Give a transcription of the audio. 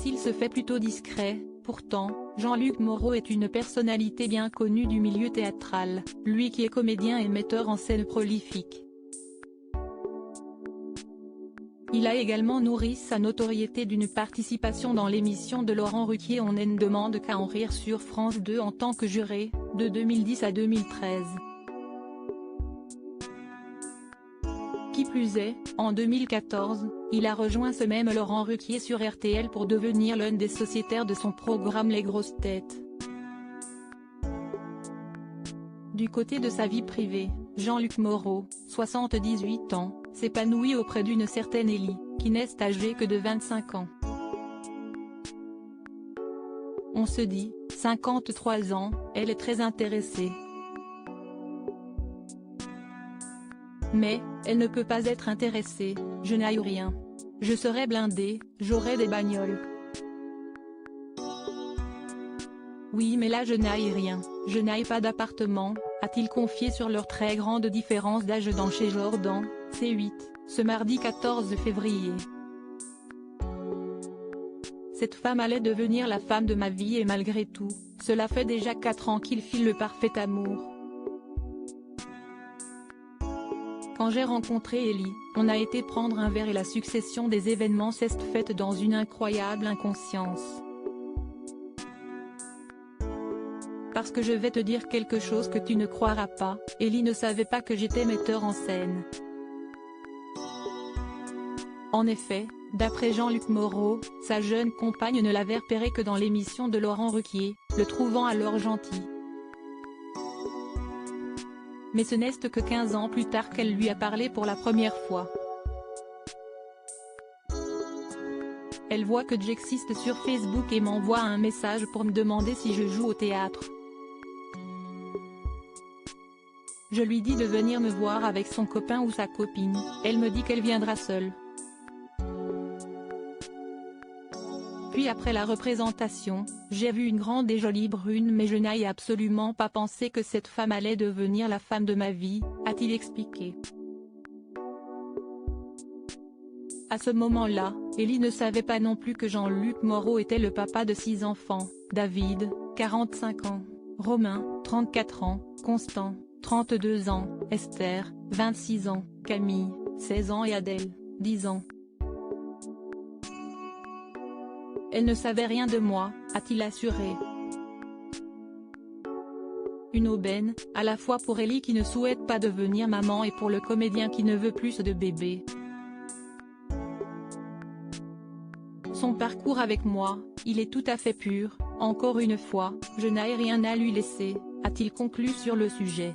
s'il se fait plutôt discret, pourtant, Jean-Luc Moreau est une personnalité bien connue du milieu théâtral, lui qui est comédien et metteur en scène prolifique. Il a également nourri sa notoriété d'une participation dans l'émission de Laurent Ruquier On ne demande qu'à en rire sur France 2 en tant que juré, de 2010 à 2013. Qui plus est, en 2014, il a rejoint ce même Laurent Ruquier sur RTL pour devenir l'un des sociétaires de son programme Les Grosses Têtes. Du côté de sa vie privée, Jean-Luc Moreau, 78 ans, s'épanouit auprès d'une certaine Ellie, qui n'est âgée que de 25 ans. On se dit, 53 ans, elle est très intéressée. Mais, elle ne peut pas être intéressée, je n'ai rien. Je serai blindée, j'aurai des bagnoles. Oui mais là je n'ai rien, je n'ai pas d'appartement, a-t-il confié sur leur très grande différence d'âge dans Chez Jordan, C8, ce mardi 14 février. Cette femme allait devenir la femme de ma vie et malgré tout, cela fait déjà 4 ans qu'il file le parfait amour. Quand j'ai rencontré Ellie, on a été prendre un verre et la succession des événements s'est faite dans une incroyable inconscience. Parce que je vais te dire quelque chose que tu ne croiras pas, Ellie ne savait pas que j'étais metteur en scène. En effet, d'après Jean-Luc Moreau, sa jeune compagne ne l'avait repéré que dans l'émission de Laurent Ruquier, le trouvant alors gentil. Mais ce n'est que 15 ans plus tard qu'elle lui a parlé pour la première fois. Elle voit que j'existe sur Facebook et m'envoie un message pour me demander si je joue au théâtre. Je lui dis de venir me voir avec son copain ou sa copine, elle me dit qu'elle viendra seule. Puis après la représentation, j'ai vu une grande et jolie brune mais je n'ai absolument pas pensé que cette femme allait devenir la femme de ma vie, a-t-il expliqué. À ce moment-là, Ellie ne savait pas non plus que Jean-Luc Moreau était le papa de 6 enfants, David, 45 ans, Romain, 34 ans, Constant, 32 ans, Esther, 26 ans, Camille, 16 ans et Adèle, 10 ans. Elle ne savait rien de moi, a-t-il assuré. Une aubaine, à la fois pour Ellie qui ne souhaite pas devenir maman et pour le comédien qui ne veut plus de bébé. Son parcours avec moi, il est tout à fait pur, encore une fois, je n'ai rien à lui laisser, a-t-il conclu sur le sujet.